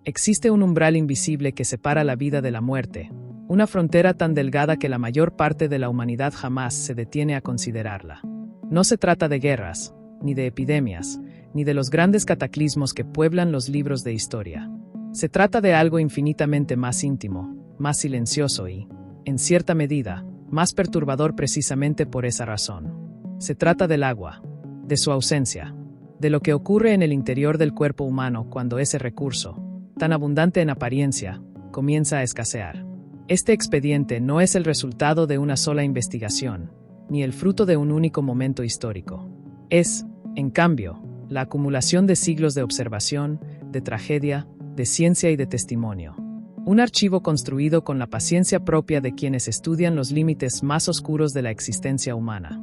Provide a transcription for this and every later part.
Existe un umbral invisible que separa la vida de la muerte, una frontera tan delgada que la mayor parte de la humanidad jamás se detiene a considerarla. No se trata de guerras, ni de epidemias, ni de los grandes cataclismos que pueblan los libros de historia. Se trata de algo infinitamente más íntimo, más silencioso y, en cierta medida, más perturbador precisamente por esa razón. Se trata del agua, de su ausencia, de lo que ocurre en el interior del cuerpo humano cuando ese recurso, tan abundante en apariencia, comienza a escasear. Este expediente no es el resultado de una sola investigación, ni el fruto de un único momento histórico. Es, en cambio, la acumulación de siglos de observación, de tragedia, de ciencia y de testimonio. Un archivo construido con la paciencia propia de quienes estudian los límites más oscuros de la existencia humana.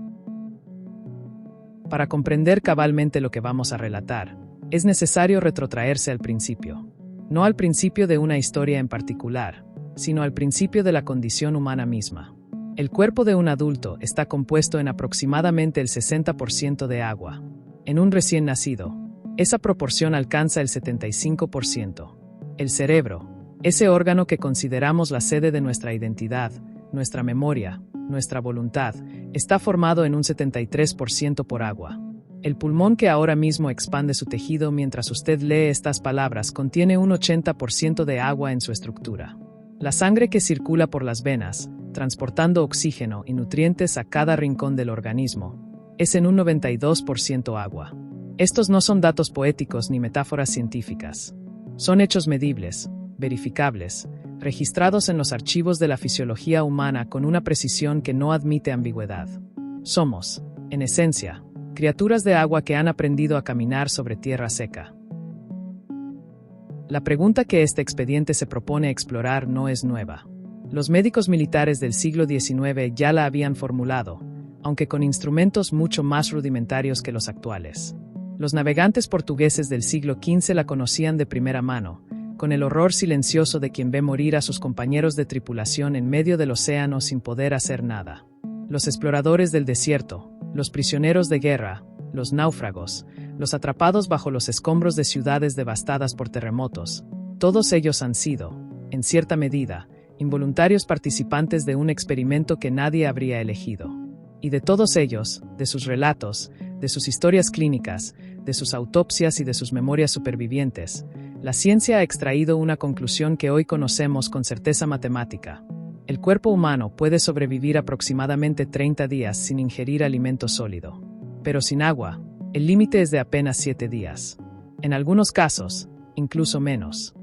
Para comprender cabalmente lo que vamos a relatar, es necesario retrotraerse al principio. No al principio de una historia en particular, sino al principio de la condición humana misma. El cuerpo de un adulto está compuesto en aproximadamente el 60% de agua. En un recién nacido, esa proporción alcanza el 75%. El cerebro, ese órgano que consideramos la sede de nuestra identidad, nuestra memoria, nuestra voluntad, está formado en un 73% por agua. El pulmón que ahora mismo expande su tejido mientras usted lee estas palabras contiene un 80% de agua en su estructura. La sangre que circula por las venas, transportando oxígeno y nutrientes a cada rincón del organismo, es en un 92% agua. Estos no son datos poéticos ni metáforas científicas. Son hechos medibles, verificables, registrados en los archivos de la fisiología humana con una precisión que no admite ambigüedad. Somos, en esencia, criaturas de agua que han aprendido a caminar sobre tierra seca. La pregunta que este expediente se propone explorar no es nueva. Los médicos militares del siglo XIX ya la habían formulado, aunque con instrumentos mucho más rudimentarios que los actuales. Los navegantes portugueses del siglo XV la conocían de primera mano, con el horror silencioso de quien ve morir a sus compañeros de tripulación en medio del océano sin poder hacer nada. Los exploradores del desierto, los prisioneros de guerra, los náufragos, los atrapados bajo los escombros de ciudades devastadas por terremotos, todos ellos han sido, en cierta medida, involuntarios participantes de un experimento que nadie habría elegido. Y de todos ellos, de sus relatos, de sus historias clínicas, de sus autopsias y de sus memorias supervivientes, la ciencia ha extraído una conclusión que hoy conocemos con certeza matemática. El cuerpo humano puede sobrevivir aproximadamente 30 días sin ingerir alimento sólido. Pero sin agua, el límite es de apenas 7 días. En algunos casos, incluso menos.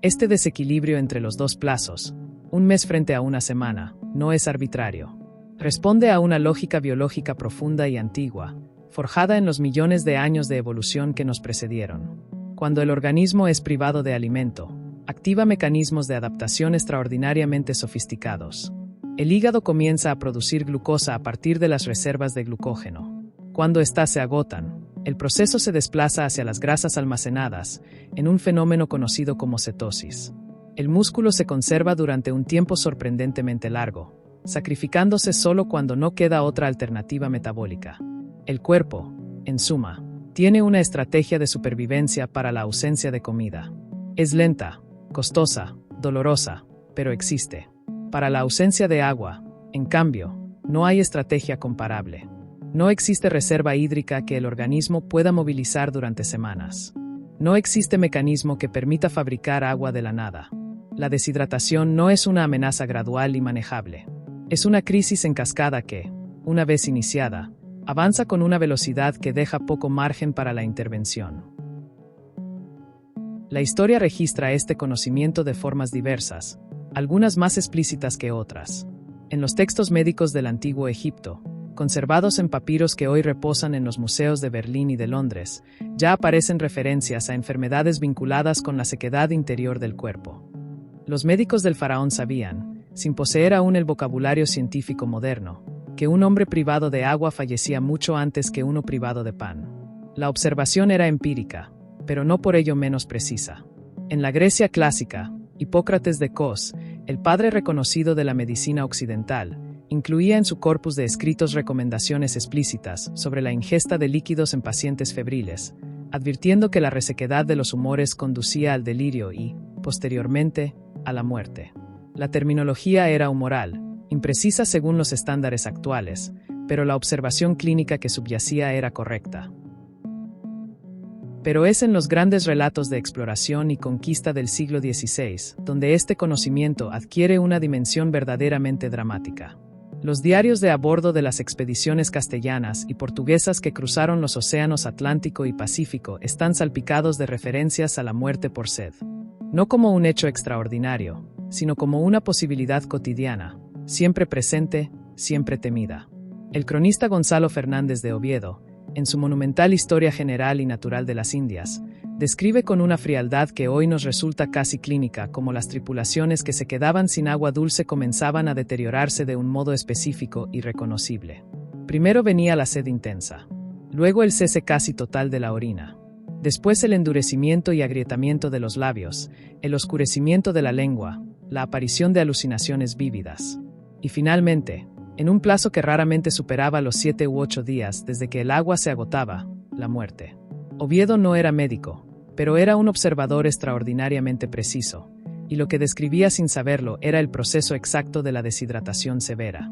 Este desequilibrio entre los dos plazos, un mes frente a una semana, no es arbitrario. Responde a una lógica biológica profunda y antigua, forjada en los millones de años de evolución que nos precedieron. Cuando el organismo es privado de alimento, activa mecanismos de adaptación extraordinariamente sofisticados. El hígado comienza a producir glucosa a partir de las reservas de glucógeno. Cuando éstas se agotan, el proceso se desplaza hacia las grasas almacenadas, en un fenómeno conocido como cetosis. El músculo se conserva durante un tiempo sorprendentemente largo, sacrificándose solo cuando no queda otra alternativa metabólica. El cuerpo, en suma, tiene una estrategia de supervivencia para la ausencia de comida. Es lenta, costosa, dolorosa, pero existe. Para la ausencia de agua, en cambio, no hay estrategia comparable. No existe reserva hídrica que el organismo pueda movilizar durante semanas. No existe mecanismo que permita fabricar agua de la nada. La deshidratación no es una amenaza gradual y manejable. Es una crisis en cascada que, una vez iniciada, avanza con una velocidad que deja poco margen para la intervención. La historia registra este conocimiento de formas diversas, algunas más explícitas que otras. En los textos médicos del Antiguo Egipto, conservados en papiros que hoy reposan en los museos de Berlín y de Londres, ya aparecen referencias a enfermedades vinculadas con la sequedad interior del cuerpo. Los médicos del faraón sabían, sin poseer aún el vocabulario científico moderno, que un hombre privado de agua fallecía mucho antes que uno privado de pan. La observación era empírica, pero no por ello menos precisa. En la Grecia clásica, Hipócrates de Cos, el padre reconocido de la medicina occidental, incluía en su corpus de escritos recomendaciones explícitas sobre la ingesta de líquidos en pacientes febriles, advirtiendo que la resequedad de los humores conducía al delirio y, posteriormente, a la muerte. La terminología era humoral, imprecisa según los estándares actuales, pero la observación clínica que subyacía era correcta. Pero es en los grandes relatos de exploración y conquista del siglo XVI, donde este conocimiento adquiere una dimensión verdaderamente dramática. Los diarios de a bordo de las expediciones castellanas y portuguesas que cruzaron los océanos Atlántico y Pacífico están salpicados de referencias a la muerte por sed. No como un hecho extraordinario, sino como una posibilidad cotidiana, siempre presente, siempre temida. El cronista Gonzalo Fernández de Oviedo, en su monumental Historia General y Natural de las Indias, describe con una frialdad que hoy nos resulta casi clínica cómo las tripulaciones que se quedaban sin agua dulce comenzaban a deteriorarse de un modo específico y reconocible. Primero venía la sed intensa, luego el cese casi total de la orina, después el endurecimiento y agrietamiento de los labios, el oscurecimiento de la lengua, la aparición de alucinaciones vívidas, y finalmente, en un plazo que raramente superaba los 7 u 8 días desde que el agua se agotaba, la muerte. Oviedo no era médico, pero era un observador extraordinariamente preciso, y lo que describía sin saberlo era el proceso exacto de la deshidratación severa.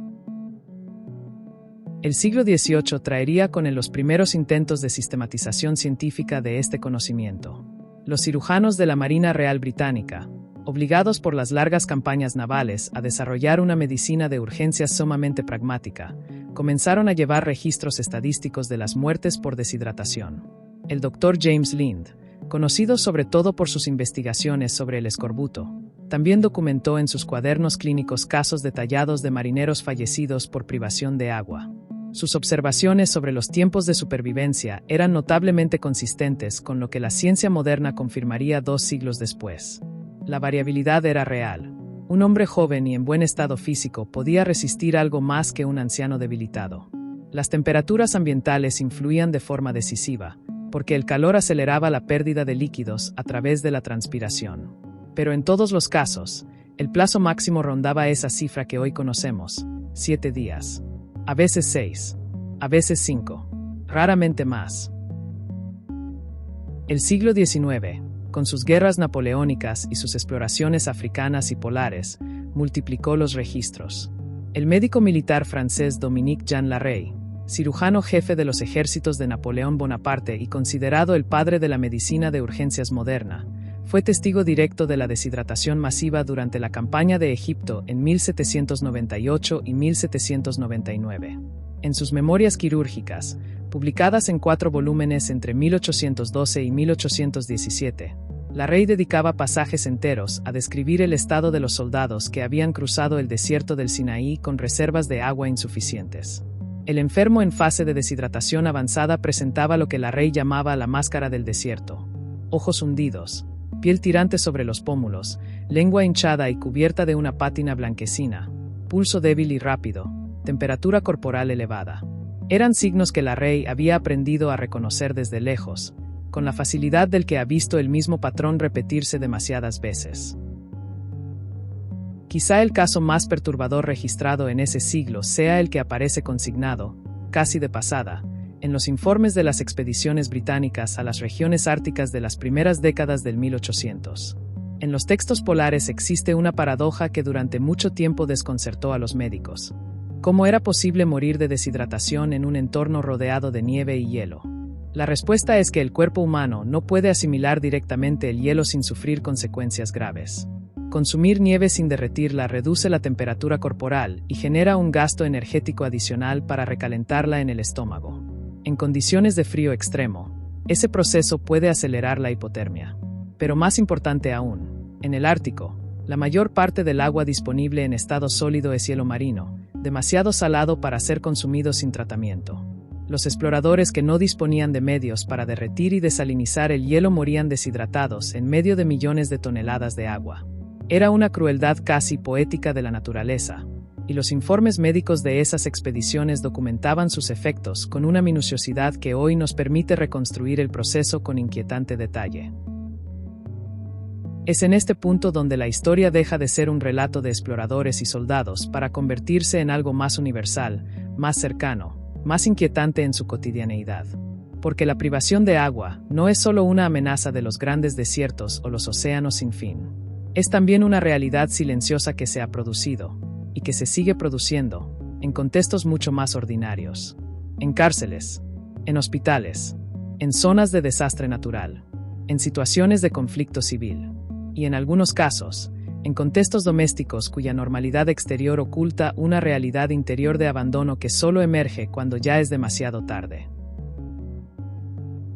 El siglo XVIII traería con él los primeros intentos de sistematización científica de este conocimiento. Los cirujanos de la Marina Real Británica, obligados por las largas campañas navales a desarrollar una medicina de urgencias sumamente pragmática, comenzaron a llevar registros estadísticos de las muertes por deshidratación. El Dr. James Lind, conocido sobre todo por sus investigaciones sobre el escorbuto, también documentó en sus cuadernos clínicos casos detallados de marineros fallecidos por privación de agua. Sus observaciones sobre los tiempos de supervivencia eran notablemente consistentes con lo que la ciencia moderna confirmaría 2 siglos después. La variabilidad era real. Un hombre joven y en buen estado físico podía resistir algo más que un anciano debilitado. Las temperaturas ambientales influían de forma decisiva, porque el calor aceleraba la pérdida de líquidos a través de la transpiración. Pero en todos los casos, el plazo máximo rondaba esa cifra que hoy conocemos, 7 días. A veces 6, a veces 5, raramente más. El siglo XIX, con sus guerras napoleónicas y sus exploraciones africanas y polares, multiplicó los registros. El médico militar francés Dominique Jean Larrey, cirujano jefe de los ejércitos de Napoleón Bonaparte y considerado el padre de la medicina de urgencias moderna, fue testigo directo de la deshidratación masiva durante la campaña de Egipto en 1798 y 1799. En sus memorias quirúrgicas, publicadas en 4 volúmenes entre 1812 y 1817, Larrey dedicaba pasajes enteros a describir el estado de los soldados que habían cruzado el desierto del Sinaí con reservas de agua insuficientes. El enfermo en fase de deshidratación avanzada presentaba lo que Larrey llamaba la máscara del desierto: ojos hundidos, piel tirante sobre los pómulos, lengua hinchada y cubierta de una pátina blanquecina, pulso débil y rápido, temperatura corporal elevada. Eran signos que Larrey había aprendido a reconocer desde lejos, con la facilidad del que ha visto el mismo patrón repetirse demasiadas veces. Quizá el caso más perturbador registrado en ese siglo sea el que aparece consignado, casi de pasada, en los informes de las expediciones británicas a las regiones árticas de las primeras décadas del 1800. En los textos polares existe una paradoja que durante mucho tiempo desconcertó a los médicos. ¿Cómo era posible morir de deshidratación en un entorno rodeado de nieve y hielo? La respuesta es que el cuerpo humano no puede asimilar directamente el hielo sin sufrir consecuencias graves. Consumir nieve sin derretirla reduce la temperatura corporal y genera un gasto energético adicional para recalentarla en el estómago. En condiciones de frío extremo, ese proceso puede acelerar la hipotermia. Pero más importante aún, en el Ártico, la mayor parte del agua disponible en estado sólido es hielo marino, demasiado salado para ser consumido sin tratamiento. Los exploradores que no disponían de medios para derretir y desalinizar el hielo morían deshidratados en medio de millones de toneladas de agua. Era una crueldad casi poética de la naturaleza, y los informes médicos de esas expediciones documentaban sus efectos con una minuciosidad que hoy nos permite reconstruir el proceso con inquietante detalle. Es en este punto donde la historia deja de ser un relato de exploradores y soldados para convertirse en algo más universal, más cercano, más inquietante en su cotidianeidad. Porque la privación de agua no es solo una amenaza de los grandes desiertos o los océanos sin fin. Es también una realidad silenciosa que se ha producido, y que se sigue produciendo, en contextos mucho más ordinarios. En cárceles, en hospitales, en zonas de desastre natural, en situaciones de conflicto civil, y en algunos casos, en contextos domésticos cuya normalidad exterior oculta una realidad interior de abandono que solo emerge cuando ya es demasiado tarde.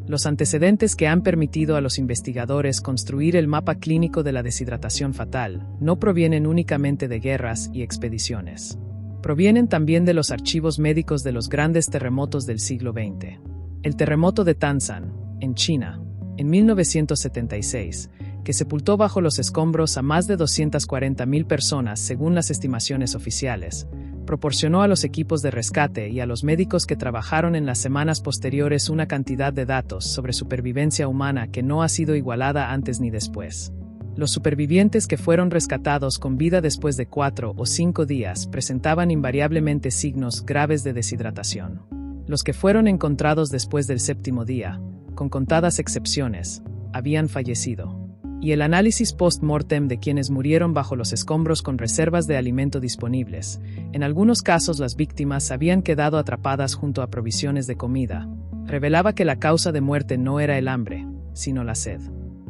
Los antecedentes que han permitido a los investigadores construir el mapa clínico de la deshidratación fatal no provienen únicamente de guerras y expediciones. Provienen también de los archivos médicos de los grandes terremotos del siglo XX. El terremoto de Tanshan, en China, en 1976, que sepultó bajo los escombros a más de 240.000 personas según las estimaciones oficiales, proporcionó a los equipos de rescate y a los médicos que trabajaron en las semanas posteriores una cantidad de datos sobre supervivencia humana que no ha sido igualada antes ni después. Los supervivientes que fueron rescatados con vida después de 4 o 5 días presentaban invariablemente signos graves de deshidratación. Los que fueron encontrados después del 7º día, con contadas excepciones, habían fallecido. Y el análisis post-mortem de quienes murieron bajo los escombros con reservas de alimento disponibles. En algunos casos las víctimas habían quedado atrapadas junto a provisiones de comida. Revelaba que la causa de muerte no era el hambre, sino la sed.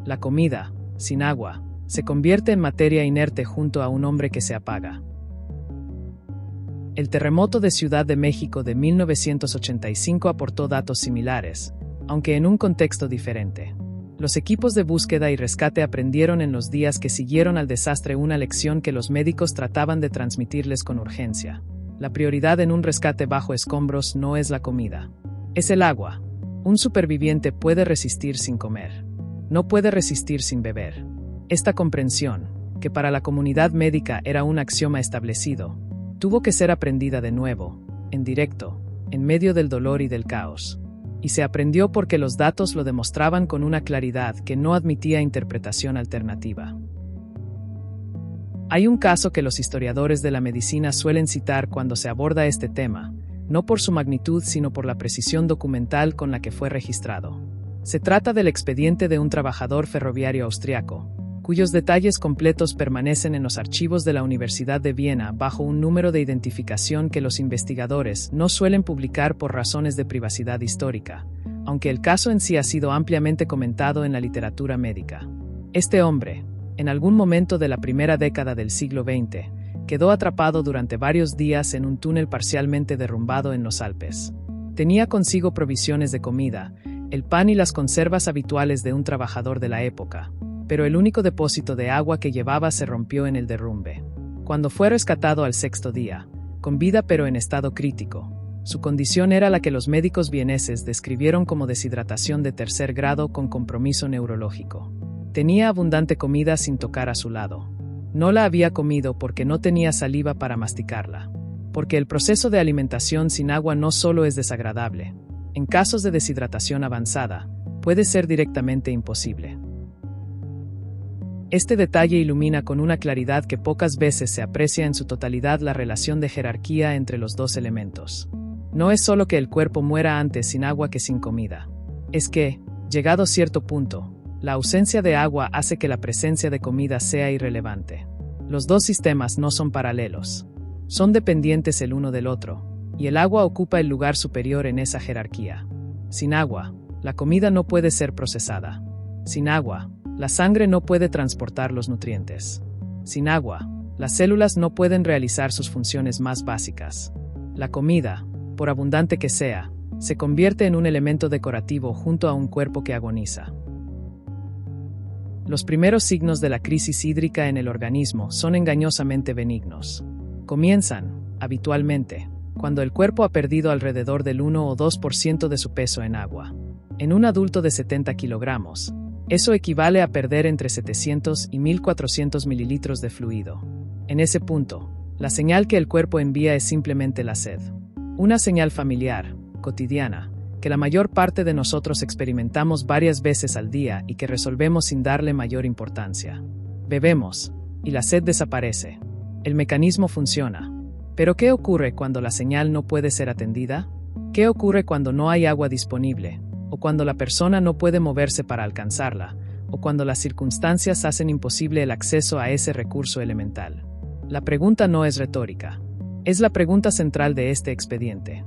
La comida, sin agua, se convierte en materia inerte junto a un hombre que se apaga. El terremoto de Ciudad de México de 1985 aportó datos similares, aunque en un contexto diferente. Los equipos de búsqueda y rescate aprendieron en los días que siguieron al desastre una lección que los médicos trataban de transmitirles con urgencia. La prioridad en un rescate bajo escombros no es la comida. Es el agua. Un superviviente puede resistir sin comer. No puede resistir sin beber. Esta comprensión, que para la comunidad médica era un axioma establecido, tuvo que ser aprendida de nuevo, en directo, en medio del dolor y del caos. Y se aprendió porque los datos lo demostraban con una claridad que no admitía interpretación alternativa. Hay un caso que los historiadores de la medicina suelen citar cuando se aborda este tema, no por su magnitud sino por la precisión documental con la que fue registrado. Se trata del expediente de un trabajador ferroviario austriaco, cuyos detalles completos permanecen en los archivos de la Universidad de Viena bajo un número de identificación que los investigadores no suelen publicar por razones de privacidad histórica, aunque el caso en sí ha sido ampliamente comentado en la literatura médica. Este hombre, en algún momento de la primera década del siglo XX, quedó atrapado durante varios días en un túnel parcialmente derrumbado en los Alpes. Tenía consigo provisiones de comida, el pan y las conservas habituales de un trabajador de la época, pero el único depósito de agua que llevaba se rompió en el derrumbe. Cuando fue rescatado al 6º día, con vida pero en estado crítico, su condición era la que los médicos vieneses describieron como deshidratación de 3er grado con compromiso neurológico. Tenía abundante comida sin tocar a su lado. No la había comido porque no tenía saliva para masticarla. Porque el proceso de alimentación sin agua no solo es desagradable, en casos de deshidratación avanzada, puede ser directamente imposible. Este detalle ilumina con una claridad que pocas veces se aprecia en su totalidad la relación de jerarquía entre los dos elementos. No es solo que el cuerpo muera antes sin agua que sin comida. Es que, llegado cierto punto, la ausencia de agua hace que la presencia de comida sea irrelevante. Los dos sistemas no son paralelos. Son dependientes el uno del otro, y el agua ocupa el lugar superior en esa jerarquía. Sin agua, la comida no puede ser procesada. Sin agua, la sangre no puede transportar los nutrientes. Sin agua, las células no pueden realizar sus funciones más básicas. La comida, por abundante que sea, se convierte en un elemento decorativo junto a un cuerpo que agoniza. Los primeros signos de la crisis hídrica en el organismo son engañosamente benignos. Comienzan, habitualmente, cuando el cuerpo ha perdido alrededor del 1 o 2% de su peso en agua. En un adulto de 70 kilogramos, eso equivale a perder entre 700 y 1400 mililitros de fluido. En ese punto, la señal que el cuerpo envía es simplemente la sed. Una señal familiar, cotidiana, que la mayor parte de nosotros experimentamos varias veces al día y que resolvemos sin darle mayor importancia. Bebemos, y la sed desaparece. El mecanismo funciona. Pero ¿qué ocurre cuando la señal no puede ser atendida? ¿Qué ocurre cuando no hay agua disponible? o cuando la persona no puede moverse para alcanzarla, o cuando las circunstancias hacen imposible el acceso a ese recurso elemental. La pregunta no es retórica. Es la pregunta central de este expediente.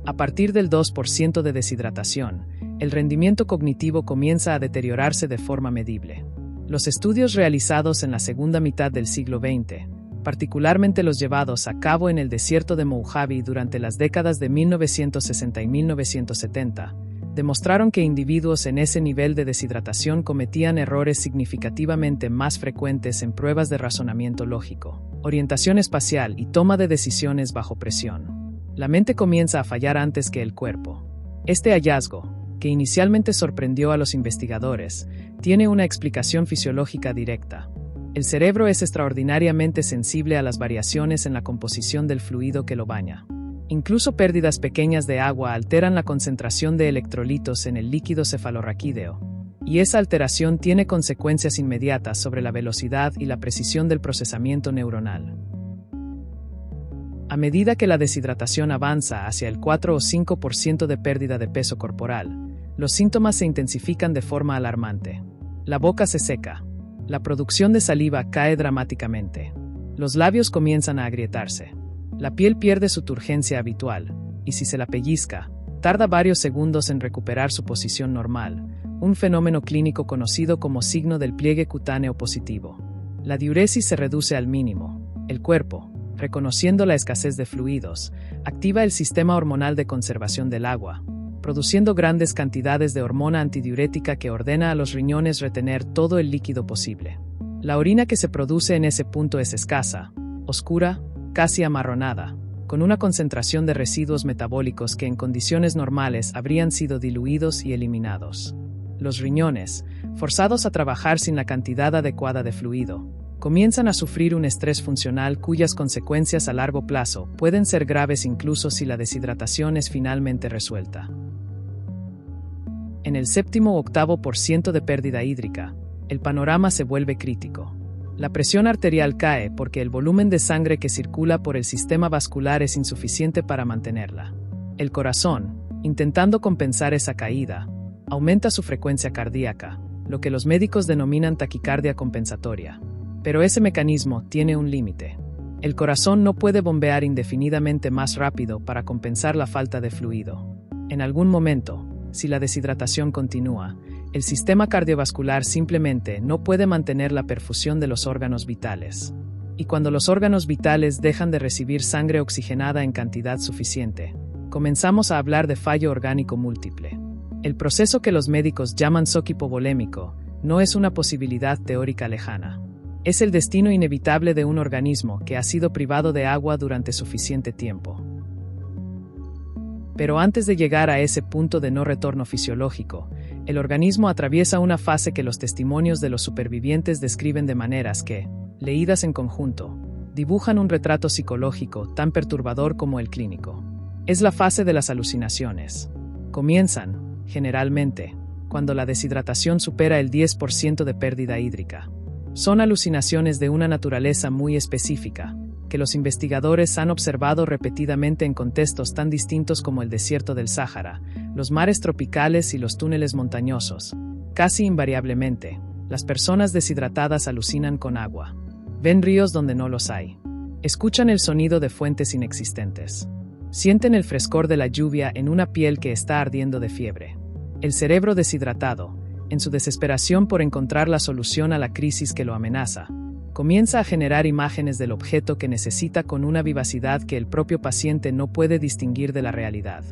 A partir del 2% de deshidratación, el rendimiento cognitivo comienza a deteriorarse de forma medible. Los estudios realizados en la segunda mitad del siglo XX, particularmente los llevados a cabo en el desierto de Mojave durante las décadas de 1960 y 1970, demostraron que individuos en ese nivel de deshidratación cometían errores significativamente más frecuentes en pruebas de razonamiento lógico, orientación espacial y toma de decisiones bajo presión. La mente comienza a fallar antes que el cuerpo. Este hallazgo, que inicialmente sorprendió a los investigadores, tiene una explicación fisiológica directa. El cerebro es extraordinariamente sensible a las variaciones en la composición del fluido que lo baña. Incluso pérdidas pequeñas de agua alteran la concentración de electrolitos en el líquido cefalorraquídeo, y esa alteración tiene consecuencias inmediatas sobre la velocidad y la precisión del procesamiento neuronal. A medida que la deshidratación avanza hacia el 4 o 5% de pérdida de peso corporal, los síntomas se intensifican de forma alarmante. La boca se seca. La producción de saliva cae dramáticamente. Los labios comienzan a agrietarse. La piel pierde su turgencia habitual, y si se la pellizca, tarda varios segundos en recuperar su posición normal, un fenómeno clínico conocido como signo del pliegue cutáneo positivo. La diuresis se reduce al mínimo. El cuerpo, reconociendo la escasez de fluidos, activa el sistema hormonal de conservación del agua, produciendo grandes cantidades de hormona antidiurética que ordena a los riñones retener todo el líquido posible. La orina que se produce en ese punto es escasa, oscura, casi amarronada, con una concentración de residuos metabólicos que en condiciones normales habrían sido diluidos y eliminados. Los riñones, forzados a trabajar sin la cantidad adecuada de fluido, comienzan a sufrir un estrés funcional cuyas consecuencias a largo plazo pueden ser graves incluso si la deshidratación es finalmente resuelta. En el 7 o 8% de pérdida hídrica, el panorama se vuelve crítico. La presión arterial cae porque el volumen de sangre que circula por el sistema vascular es insuficiente para mantenerla. El corazón, intentando compensar esa caída, aumenta su frecuencia cardíaca, lo que los médicos denominan taquicardia compensatoria. Pero ese mecanismo tiene un límite. El corazón no puede bombear indefinidamente más rápido para compensar la falta de fluido. En algún momento, si la deshidratación continúa, el sistema cardiovascular simplemente no puede mantener la perfusión de los órganos vitales. Y cuando los órganos vitales dejan de recibir sangre oxigenada en cantidad suficiente, comenzamos a hablar de fallo orgánico múltiple. El proceso que los médicos llaman shock hipovolémico no es una posibilidad teórica lejana. Es el destino inevitable de un organismo que ha sido privado de agua durante suficiente tiempo. Pero antes de llegar a ese punto de no retorno fisiológico, el organismo atraviesa una fase que los testimonios de los supervivientes describen de maneras que, leídas en conjunto, dibujan un retrato psicológico tan perturbador como el clínico. Es la fase de las alucinaciones. Comienzan, generalmente, cuando la deshidratación supera el 10% de pérdida hídrica. Son alucinaciones de una naturaleza muy específica, que los investigadores han observado repetidamente en contextos tan distintos como el desierto del Sáhara, los mares tropicales y los túneles montañosos. Casi invariablemente, las personas deshidratadas alucinan con agua. Ven ríos donde no los hay. Escuchan el sonido de fuentes inexistentes. Sienten el frescor de la lluvia en una piel que está ardiendo de fiebre. El cerebro deshidratado, en su desesperación por encontrar la solución a la crisis que lo amenaza, comienza a generar imágenes del objeto que necesita con una vivacidad que el propio paciente no puede distinguir de la realidad.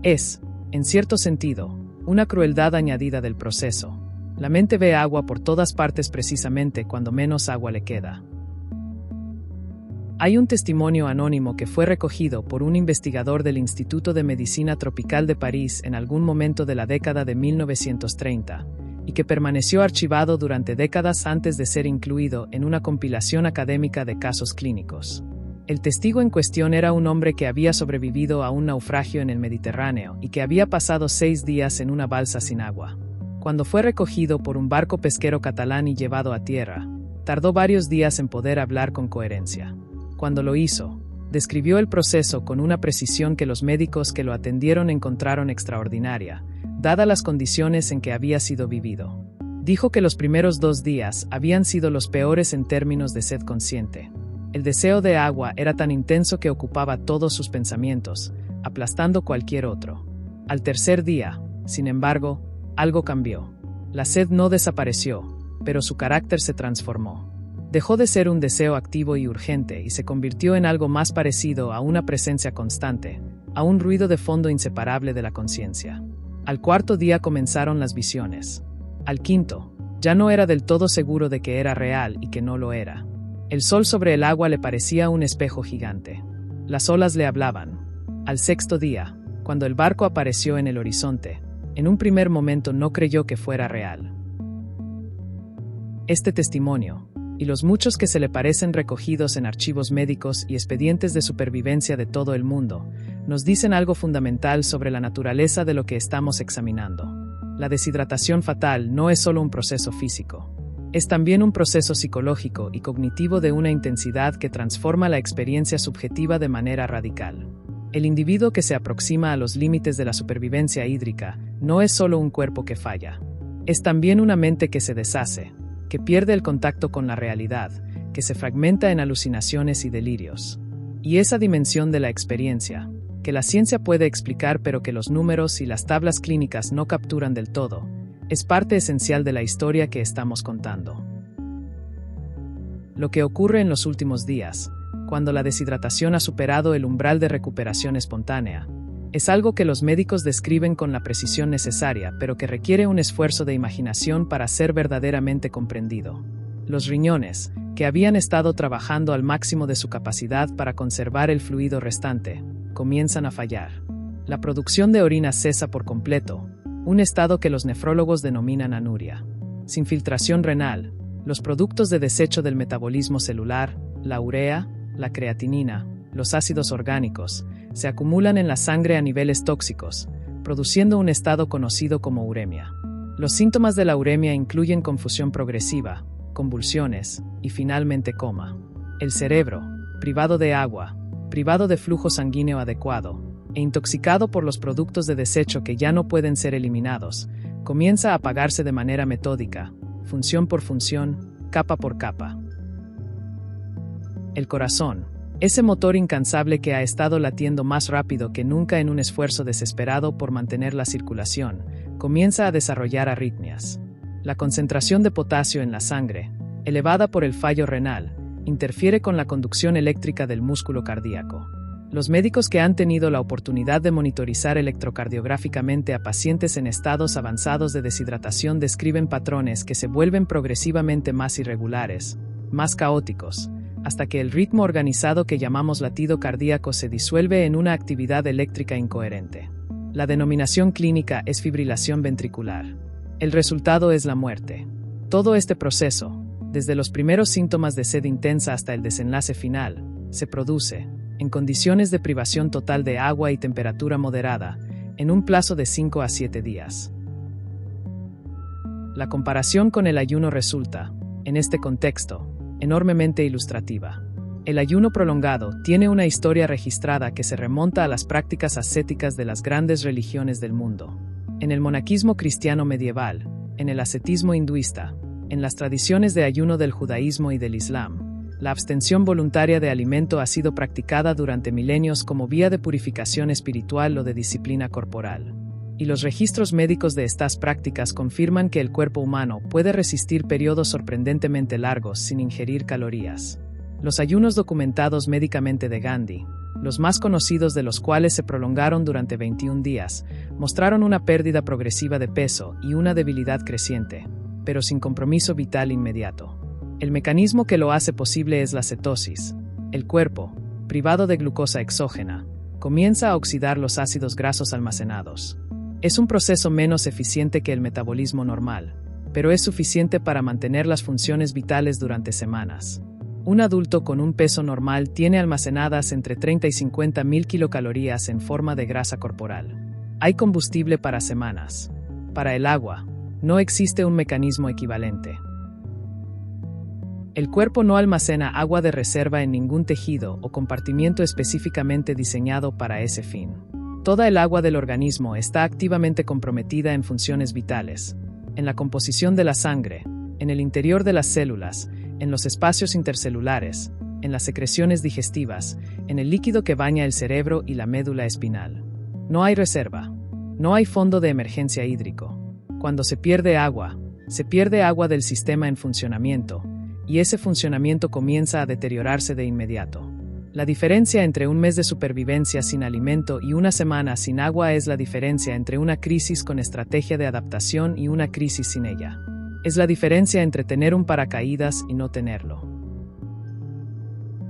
Es, en cierto sentido, una crueldad añadida del proceso. La mente ve agua por todas partes precisamente cuando menos agua le queda. Hay un testimonio anónimo que fue recogido por un investigador del Instituto de Medicina Tropical de París en algún momento de la década de 1930, y que permaneció archivado durante décadas antes de ser incluido en una compilación académica de casos clínicos. El testigo en cuestión era un hombre que había sobrevivido a un naufragio en el Mediterráneo y que había pasado 6 días en una balsa sin agua. Cuando fue recogido por un barco pesquero catalán y llevado a tierra, tardó varios días en poder hablar con coherencia. Cuando lo hizo, Describió el proceso con una precisión que los médicos que lo atendieron encontraron extraordinaria, dadas las condiciones en que había sido vivido. Dijo que los primeros 2 días habían sido los peores en términos de sed consciente. El deseo de agua era tan intenso que ocupaba todos sus pensamientos, aplastando cualquier otro. Al tercer día, sin embargo, algo cambió. La sed no desapareció, pero su carácter se transformó. Dejó de ser un deseo activo y urgente y se convirtió en algo más parecido a una presencia constante, a un ruido de fondo inseparable de la conciencia. Al 4.º día comenzaron las visiones. Al 5.º, ya no era del todo seguro de que era real y que no lo era. El sol sobre el agua le parecía un espejo gigante. Las olas le hablaban. Al 6.º día, cuando el barco apareció en el horizonte, en un primer momento no creyó que fuera real. Este testimonio, y los muchos que se le parecen recogidos en archivos médicos y expedientes de supervivencia de todo el mundo, nos dicen algo fundamental sobre la naturaleza de lo que estamos examinando. La deshidratación fatal no es solo un proceso físico. Es también un proceso psicológico y cognitivo de una intensidad que transforma la experiencia subjetiva de manera radical. El individuo que se aproxima a los límites de la supervivencia hídrica no es solo un cuerpo que falla. Es también una mente que se deshace, que pierde el contacto con la realidad, que se fragmenta en alucinaciones y delirios. Y esa dimensión de la experiencia, que la ciencia puede explicar pero que los números y las tablas clínicas no capturan del todo, es parte esencial de la historia que estamos contando. Lo que ocurre en los últimos días, cuando la deshidratación ha superado el umbral de recuperación espontánea, es algo que los médicos describen con la precisión necesaria, pero que requiere un esfuerzo de imaginación para ser verdaderamente comprendido. Los riñones, que habían estado trabajando al máximo de su capacidad para conservar el fluido restante, comienzan a fallar. La producción de orina cesa por completo, un estado que los nefrólogos denominan anuria. Sin filtración renal, los productos de desecho del metabolismo celular, la urea, la creatinina, los ácidos orgánicos, se acumulan en la sangre a niveles tóxicos, produciendo un estado conocido como uremia. Los síntomas de la uremia incluyen confusión progresiva, convulsiones y finalmente coma. El cerebro, privado de agua, privado de flujo sanguíneo adecuado e intoxicado por los productos de desecho que ya no pueden ser eliminados, comienza a apagarse de manera metódica, función por función, capa por capa. El corazón, ese motor incansable que ha estado latiendo más rápido que nunca en un esfuerzo desesperado por mantener la circulación, comienza a desarrollar arritmias. La concentración de potasio en la sangre, elevada por el fallo renal, interfiere con la conducción eléctrica del músculo cardíaco. Los médicos que han tenido la oportunidad de monitorizar electrocardiográficamente a pacientes en estados avanzados de deshidratación describen patrones que se vuelven progresivamente más irregulares, más caóticos, hasta que el ritmo organizado que llamamos latido cardíaco se disuelve en una actividad eléctrica incoherente. La denominación clínica es fibrilación ventricular. El resultado es la muerte. Todo este proceso, desde los primeros síntomas de sed intensa hasta el desenlace final, se produce, en condiciones de privación total de agua y temperatura moderada, en un plazo de 5 a 7 días. La comparación con el ayuno resulta, en este contexto, enormemente ilustrativa. El ayuno prolongado tiene una historia registrada que se remonta a las prácticas ascéticas de las grandes religiones del mundo. En el monaquismo cristiano medieval, en el ascetismo hinduista, en las tradiciones de ayuno del judaísmo y del islam, la abstención voluntaria de alimento ha sido practicada durante milenios como vía de purificación espiritual o de disciplina corporal. Y los registros médicos de estas prácticas confirman que el cuerpo humano puede resistir periodos sorprendentemente largos sin ingerir calorías. Los ayunos documentados médicamente de Gandhi, los más conocidos de los cuales se prolongaron durante 21 días, mostraron una pérdida progresiva de peso y una debilidad creciente, pero sin compromiso vital inmediato. El mecanismo que lo hace posible es la cetosis. El cuerpo, privado de glucosa exógena, comienza a oxidar los ácidos grasos almacenados. Es un proceso menos eficiente que el metabolismo normal, pero es suficiente para mantener las funciones vitales durante semanas. Un adulto con un peso normal tiene almacenadas entre 30 y 50 mil kilocalorías en forma de grasa corporal. Hay combustible para semanas. Para el agua, no existe un mecanismo equivalente. El cuerpo no almacena agua de reserva en ningún tejido o compartimiento específicamente diseñado para ese fin. Toda el agua del organismo está activamente comprometida en funciones vitales, en la composición de la sangre, en el interior de las células, en los espacios intercelulares, en las secreciones digestivas, en el líquido que baña el cerebro y la médula espinal. No hay reserva. No hay fondo de emergencia hídrico. Cuando se pierde agua del sistema en funcionamiento, y ese funcionamiento comienza a deteriorarse de inmediato. La diferencia entre un mes de supervivencia sin alimento y una semana sin agua es la diferencia entre una crisis con estrategia de adaptación y una crisis sin ella. Es la diferencia entre tener un paracaídas y no tenerlo.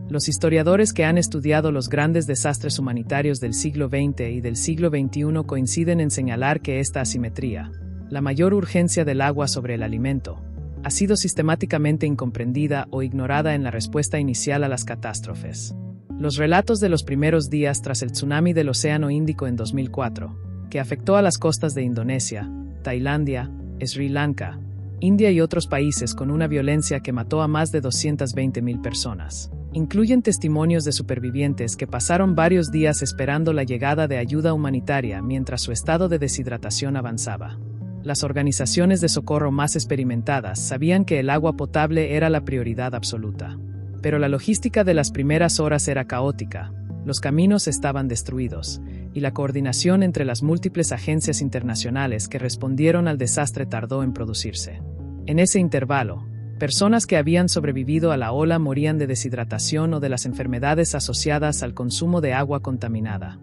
Los historiadores que han estudiado los grandes desastres humanitarios del siglo XX y del siglo XXI coinciden en señalar que esta asimetría, la mayor urgencia del agua sobre el alimento, ha sido sistemáticamente incomprendida o ignorada en la respuesta inicial a las catástrofes. Los relatos de los primeros días tras el tsunami del Océano Índico en 2004, que afectó a las costas de Indonesia, Tailandia, Sri Lanka, India y otros países con una violencia que mató a más de 220.000 personas, incluyen testimonios de supervivientes que pasaron varios días esperando la llegada de ayuda humanitaria mientras su estado de deshidratación avanzaba. Las organizaciones de socorro más experimentadas sabían que el agua potable era la prioridad absoluta. Pero la logística de las primeras horas era caótica, los caminos estaban destruidos, y la coordinación entre las múltiples agencias internacionales que respondieron al desastre tardó en producirse. En ese intervalo, personas que habían sobrevivido a la ola morían de deshidratación o de las enfermedades asociadas al consumo de agua contaminada.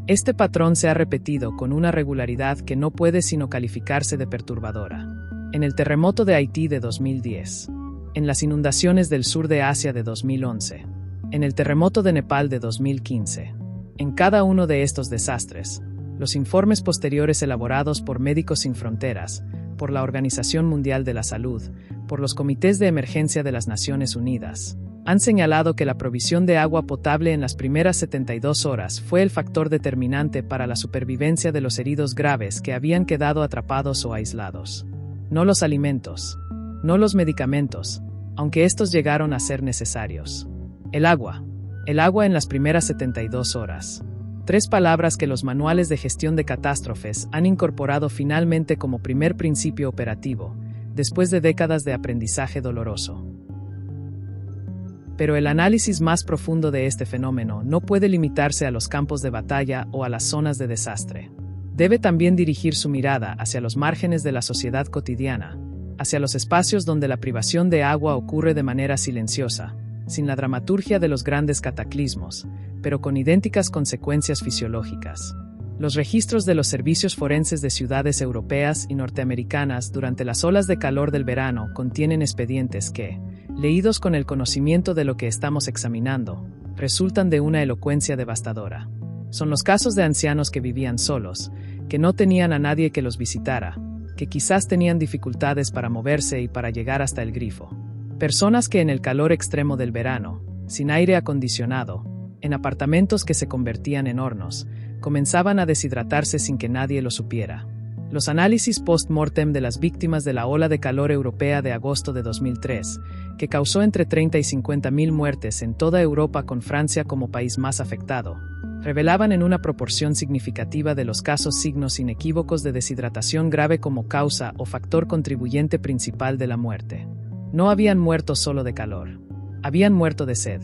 Este patrón se ha repetido con una regularidad que no puede sino calificarse de perturbadora. En el terremoto de Haití de 2010, en las inundaciones del sur de Asia de 2011, en el terremoto de Nepal de 2015. En cada uno de estos desastres, los informes posteriores elaborados por Médicos Sin Fronteras, por la Organización Mundial de la Salud, por los comités de emergencia de las Naciones Unidas, han señalado que la provisión de agua potable en las primeras 72 horas fue el factor determinante para la supervivencia de los heridos graves que habían quedado atrapados o aislados. No los alimentos, no los medicamentos, aunque estos llegaron a ser necesarios. El agua en las primeras 72 horas. 3 palabras que los manuales de gestión de catástrofes han incorporado finalmente como primer principio operativo, después de décadas de aprendizaje doloroso. Pero el análisis más profundo de este fenómeno no puede limitarse a los campos de batalla o a las zonas de desastre. Debe también dirigir su mirada hacia los márgenes de la sociedad cotidiana, hacia los espacios donde la privación de agua ocurre de manera silenciosa, sin la dramaturgia de los grandes cataclismos, pero con idénticas consecuencias fisiológicas. Los registros de los servicios forenses de ciudades europeas y norteamericanas durante las olas de calor del verano contienen expedientes que, leídos con el conocimiento de lo que estamos examinando, resultan de una elocuencia devastadora. Son los casos de ancianos que vivían solos, que no tenían a nadie que los visitara, que quizás tenían dificultades para moverse y para llegar hasta el grifo. Personas que en el calor extremo del verano, sin aire acondicionado, en apartamentos que se convertían en hornos, comenzaban a deshidratarse sin que nadie lo supiera. Los análisis post-mortem de las víctimas de la ola de calor europea de agosto de 2003, que causó entre 30 y 50.000 muertes en toda Europa con Francia como país más afectado, revelaban en una proporción significativa de los casos signos inequívocos de deshidratación grave como causa o factor contribuyente principal de la muerte. No habían muerto solo de calor. Habían muerto de sed.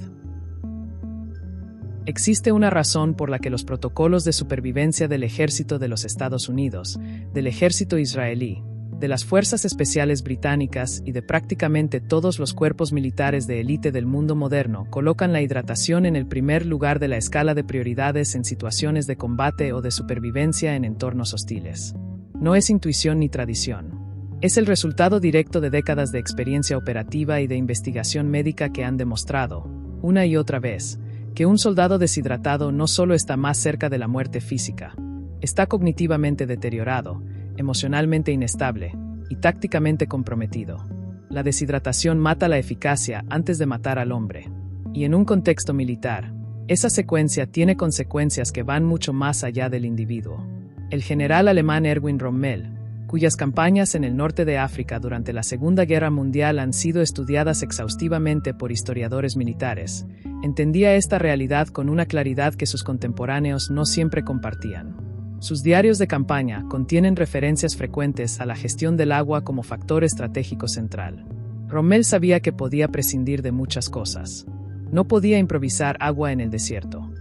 Existe una razón por la que los protocolos de supervivencia del Ejército de los Estados Unidos, del Ejército israelí, de las Fuerzas Especiales británicas y de prácticamente todos los cuerpos militares de élite del mundo moderno colocan la hidratación en el primer lugar de la escala de prioridades en situaciones de combate o de supervivencia en entornos hostiles. No es intuición ni tradición. Es el resultado directo de décadas de experiencia operativa y de investigación médica que han demostrado, una y otra vez, que un soldado deshidratado no solo está más cerca de la muerte física, está cognitivamente deteriorado, emocionalmente inestable y tácticamente comprometido. La deshidratación mata la eficacia antes de matar al hombre. Y en un contexto militar, esa secuencia tiene consecuencias que van mucho más allá del individuo. El general alemán Erwin Rommel, cuyas campañas en el norte de África durante la Segunda Guerra Mundial han sido estudiadas exhaustivamente por historiadores militares, entendía esta realidad con una claridad que sus contemporáneos no siempre compartían. Sus diarios de campaña contienen referencias frecuentes a la gestión del agua como factor estratégico central. Rommel sabía que podía prescindir de muchas cosas. No podía improvisar agua en el desierto.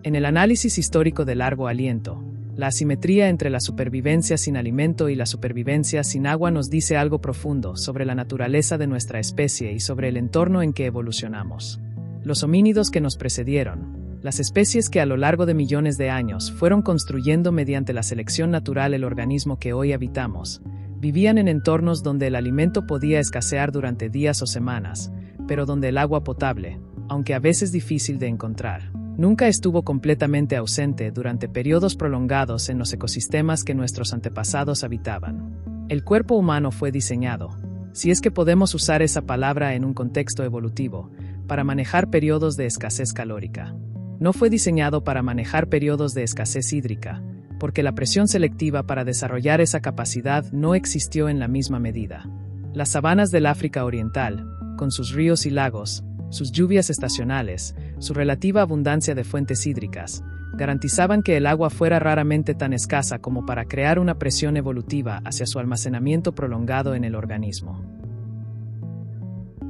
En el análisis histórico de largo aliento, la asimetría entre la supervivencia sin alimento y la supervivencia sin agua nos dice algo profundo sobre la naturaleza de nuestra especie y sobre el entorno en que evolucionamos. Los homínidos que nos precedieron, las especies que a lo largo de millones de años fueron construyendo mediante la selección natural el organismo que hoy habitamos, vivían en entornos donde el alimento podía escasear durante días o semanas, pero donde el agua potable, aunque a veces difícil de encontrar, nunca estuvo completamente ausente durante periodos prolongados en los ecosistemas que nuestros antepasados habitaban. El cuerpo humano fue diseñado, si es que podemos usar esa palabra en un contexto evolutivo, para manejar periodos de escasez calórica. No fue diseñado para manejar periodos de escasez hídrica, porque la presión selectiva para desarrollar esa capacidad no existió en la misma medida. Las sabanas del África Oriental, con sus ríos y lagos, sus lluvias estacionales, su relativa abundancia de fuentes hídricas, garantizaban que el agua fuera raramente tan escasa como para crear una presión evolutiva hacia su almacenamiento prolongado en el organismo.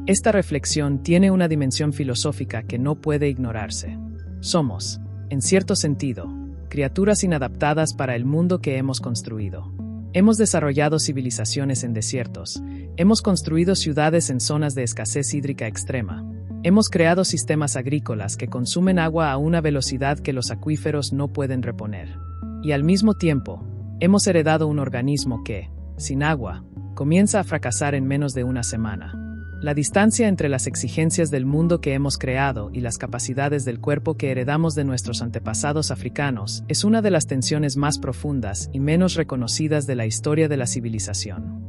Esta reflexión tiene una dimensión filosófica que no puede ignorarse. Somos, en cierto sentido, criaturas inadaptadas para el mundo que hemos construido. Hemos desarrollado civilizaciones en desiertos, hemos construido ciudades en zonas de escasez hídrica extrema, hemos creado sistemas agrícolas que consumen agua a una velocidad que los acuíferos no pueden reponer. Y al mismo tiempo, hemos heredado un organismo que, sin agua, comienza a fracasar en menos de una semana. La distancia entre las exigencias del mundo que hemos creado y las capacidades del cuerpo que heredamos de nuestros antepasados africanos es una de las tensiones más profundas y menos reconocidas de la historia de la civilización.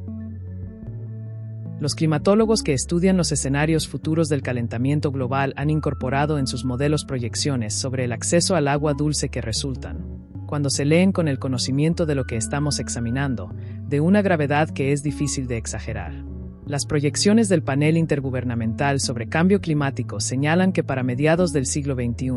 Los climatólogos que estudian los escenarios futuros del calentamiento global han incorporado en sus modelos proyecciones sobre el acceso al agua dulce que resultan, cuando se leen con el conocimiento de lo que estamos examinando, de una gravedad que es difícil de exagerar. Las proyecciones del Panel Intergubernamental sobre Cambio Climático señalan que para mediados del siglo XXI,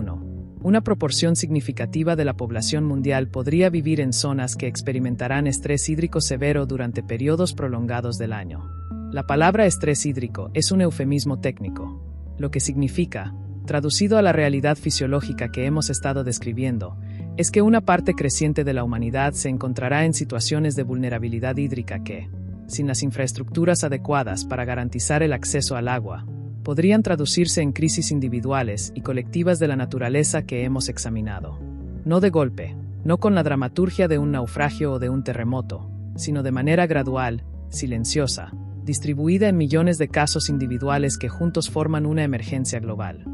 una proporción significativa de la población mundial podría vivir en zonas que experimentarán estrés hídrico severo durante periodos prolongados del año. La palabra estrés hídrico es un eufemismo técnico, lo que significa, traducido a la realidad fisiológica que hemos estado describiendo, es que una parte creciente de la humanidad se encontrará en situaciones de vulnerabilidad hídrica que, sin las infraestructuras adecuadas para garantizar el acceso al agua, podrían traducirse en crisis individuales y colectivas de la naturaleza que hemos examinado. No de golpe, no con la dramaturgia de un naufragio o de un terremoto, sino de manera gradual, silenciosa, distribuida en millones de casos individuales que juntos forman una emergencia global.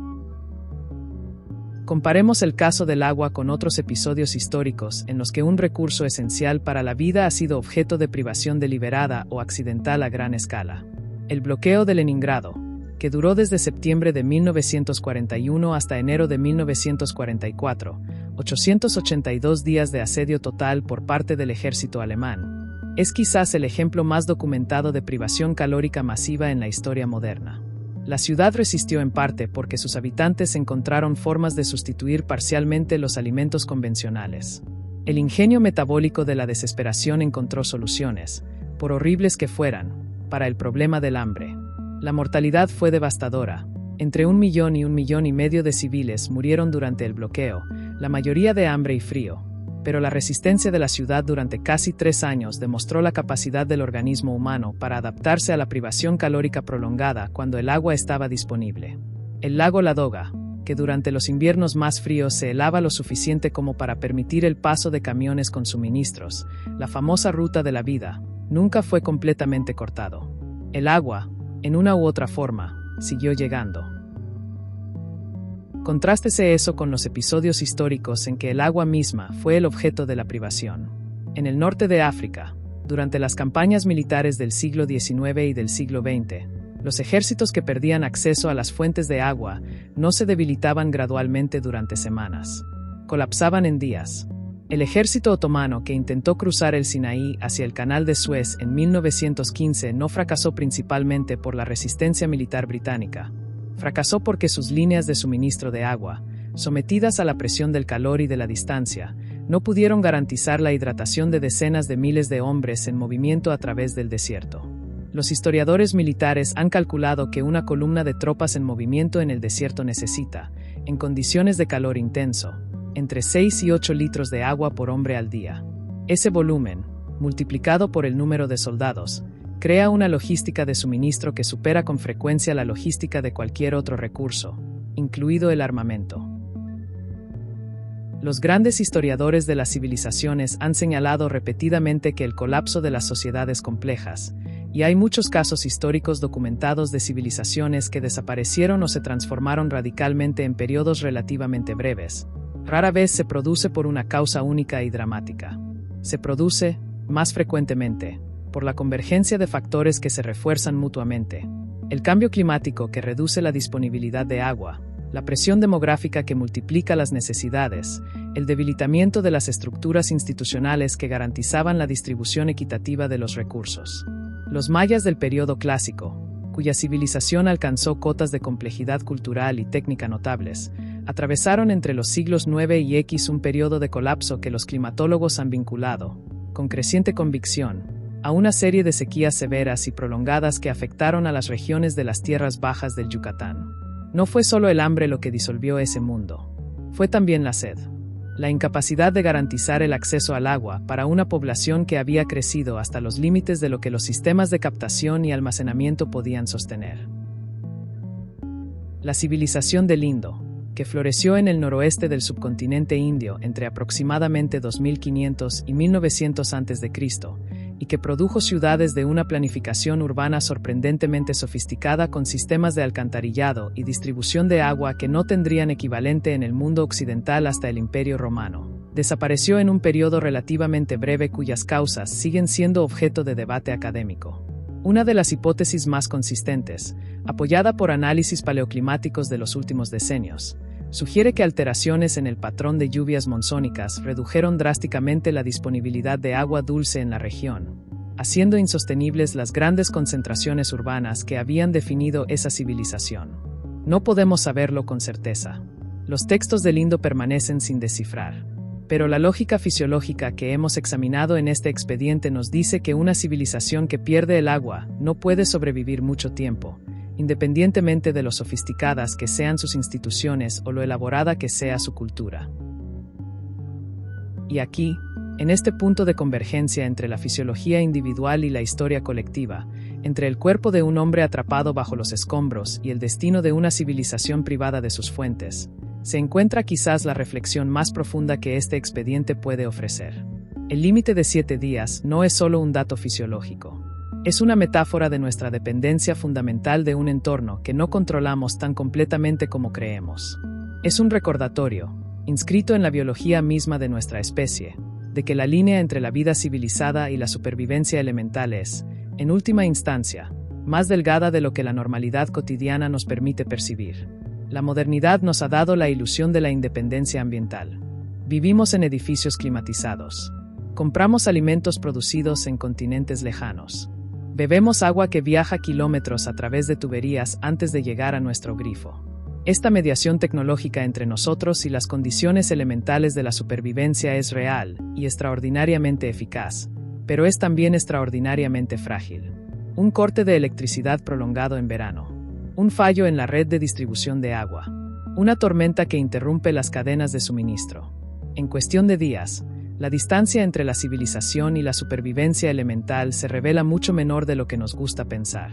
Comparemos el caso del agua con otros episodios históricos en los que un recurso esencial para la vida ha sido objeto de privación deliberada o accidental a gran escala. El bloqueo de Leningrado, que duró desde septiembre de 1941 hasta enero de 1944, 882 días de asedio total por parte del ejército alemán, es quizás el ejemplo más documentado de privación calórica masiva en la historia moderna. La ciudad resistió en parte porque sus habitantes encontraron formas de sustituir parcialmente los alimentos convencionales. El ingenio metabólico de la desesperación encontró soluciones, por horribles que fueran, para el problema del hambre. La mortalidad fue devastadora. Entre 1 millón y 1,5 millones de civiles murieron durante el bloqueo, la mayoría de hambre y frío. Pero la resistencia de la ciudad durante casi 3 años demostró la capacidad del organismo humano para adaptarse a la privación calórica prolongada cuando el agua estaba disponible. El lago Ladoga, que durante los inviernos más fríos se helaba lo suficiente como para permitir el paso de camiones con suministros, la famosa ruta de la vida, nunca fue completamente cortado. El agua, en una u otra forma, siguió llegando. Contrástese eso con los episodios históricos en que el agua misma fue el objeto de la privación. En el norte de África, durante las campañas militares del siglo XIX y del siglo XX, los ejércitos que perdían acceso a las fuentes de agua no se debilitaban gradualmente durante semanas. Colapsaban en días. El ejército otomano que intentó cruzar el Sinaí hacia el Canal de Suez en 1915 no fracasó principalmente por la resistencia militar británica. Fracasó porque sus líneas de suministro de agua, sometidas a la presión del calor y de la distancia, no pudieron garantizar la hidratación de decenas de miles de hombres en movimiento a través del desierto. Los historiadores militares han calculado que una columna de tropas en movimiento en el desierto necesita, en condiciones de calor intenso, entre 6 y 8 litros de agua por hombre al día. Ese volumen, multiplicado por el número de soldados, crea una logística de suministro que supera con frecuencia la logística de cualquier otro recurso, incluido el armamento. Los grandes historiadores de las civilizaciones han señalado repetidamente que el colapso de las sociedades complejas, y hay muchos casos históricos documentados de civilizaciones que desaparecieron o se transformaron radicalmente en periodos relativamente breves, rara vez se produce por una causa única y dramática. Se produce, más frecuentemente, por la convergencia de factores que se refuerzan mutuamente. El cambio climático que reduce la disponibilidad de agua, la presión demográfica que multiplica las necesidades, el debilitamiento de las estructuras institucionales que garantizaban la distribución equitativa de los recursos. Los mayas del período clásico, cuya civilización alcanzó cotas de complejidad cultural y técnica notables, atravesaron entre los siglos IX y X un periodo de colapso que los climatólogos han vinculado, con creciente convicción, a una serie de sequías severas y prolongadas que afectaron a las regiones de las tierras bajas del Yucatán. No fue solo el hambre lo que disolvió ese mundo, fue también la sed. La incapacidad de garantizar el acceso al agua para una población que había crecido hasta los límites de lo que los sistemas de captación y almacenamiento podían sostener. La civilización del Indo, que floreció en el noroeste del subcontinente indio entre aproximadamente 2500 y 1900 a.C., y que produjo ciudades de una planificación urbana sorprendentemente sofisticada con sistemas de alcantarillado y distribución de agua que no tendrían equivalente en el mundo occidental hasta el Imperio Romano, desapareció en un periodo relativamente breve cuyas causas siguen siendo objeto de debate académico. Una de las hipótesis más consistentes, apoyada por análisis paleoclimáticos de los últimos decenios, sugiere que alteraciones en el patrón de lluvias monzónicas redujeron drásticamente la disponibilidad de agua dulce en la región, haciendo insostenibles las grandes concentraciones urbanas que habían definido esa civilización. No podemos saberlo con certeza. Los textos del Indo permanecen sin descifrar. Pero la lógica fisiológica que hemos examinado en este expediente nos dice que una civilización que pierde el agua no puede sobrevivir mucho tiempo, independientemente de lo sofisticadas que sean sus instituciones o lo elaborada que sea su cultura. Y aquí, en este punto de convergencia entre la fisiología individual y la historia colectiva, entre el cuerpo de un hombre atrapado bajo los escombros y el destino de una civilización privada de sus fuentes, se encuentra quizás la reflexión más profunda que este expediente puede ofrecer. El límite de 7 días no es solo un dato fisiológico. Es una metáfora de nuestra dependencia fundamental de un entorno que no controlamos tan completamente como creemos. Es un recordatorio, inscrito en la biología misma de nuestra especie, de que la línea entre la vida civilizada y la supervivencia elemental es, en última instancia, más delgada de lo que la normalidad cotidiana nos permite percibir. La modernidad nos ha dado la ilusión de la independencia ambiental. Vivimos en edificios climatizados. Compramos alimentos producidos en continentes lejanos. Bebemos agua que viaja kilómetros a través de tuberías antes de llegar a nuestro grifo. Esta mediación tecnológica entre nosotros y las condiciones elementales de la supervivencia es real y extraordinariamente eficaz, pero es también extraordinariamente frágil. Un corte de electricidad prolongado en verano. Un fallo en la red de distribución de agua. Una tormenta que interrumpe las cadenas de suministro. En cuestión de días, la distancia entre la civilización y la supervivencia elemental se revela mucho menor de lo que nos gusta pensar.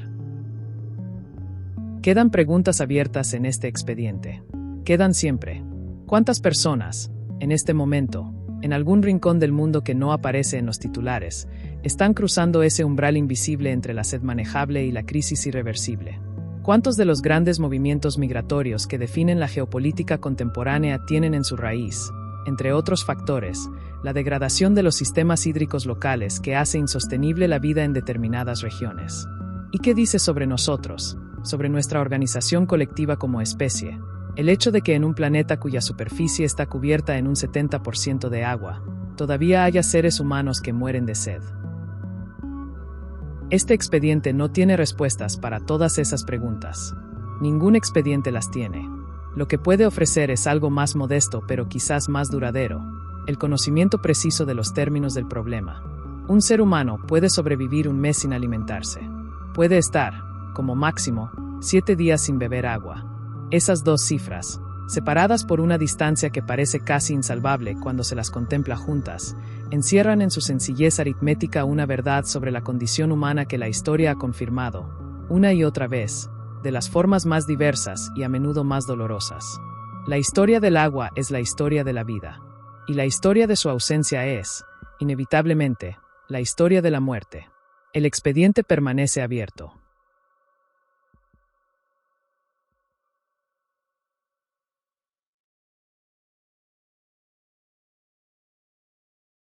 Quedan preguntas abiertas en este expediente. Quedan siempre. ¿Cuántas personas, en este momento, en algún rincón del mundo que no aparece en los titulares, están cruzando ese umbral invisible entre la sed manejable y la crisis irreversible? ¿Cuántos de los grandes movimientos migratorios que definen la geopolítica contemporánea tienen en su raíz, entre otros factores, la degradación de los sistemas hídricos locales que hace insostenible la vida en determinadas regiones? ¿Y qué dice sobre nosotros, sobre nuestra organización colectiva como especie, el hecho de que en un planeta cuya superficie está cubierta en un 70% de agua, todavía haya seres humanos que mueren de sed. Este expediente no tiene respuestas para todas esas preguntas. Ningún expediente las tiene. Lo que puede ofrecer es algo más modesto pero quizás más duradero, el conocimiento preciso de los términos del problema. Un ser humano puede sobrevivir un mes sin alimentarse. Puede estar, como máximo, 7 días sin beber agua. Esas dos cifras, separadas por una distancia que parece casi insalvable cuando se las contempla juntas, encierran en su sencillez aritmética una verdad sobre la condición humana que la historia ha confirmado, una y otra vez, de las formas más diversas y a menudo más dolorosas. La historia del agua es la historia de la vida, y la historia de su ausencia es, inevitablemente, la historia de la muerte. El expediente permanece abierto.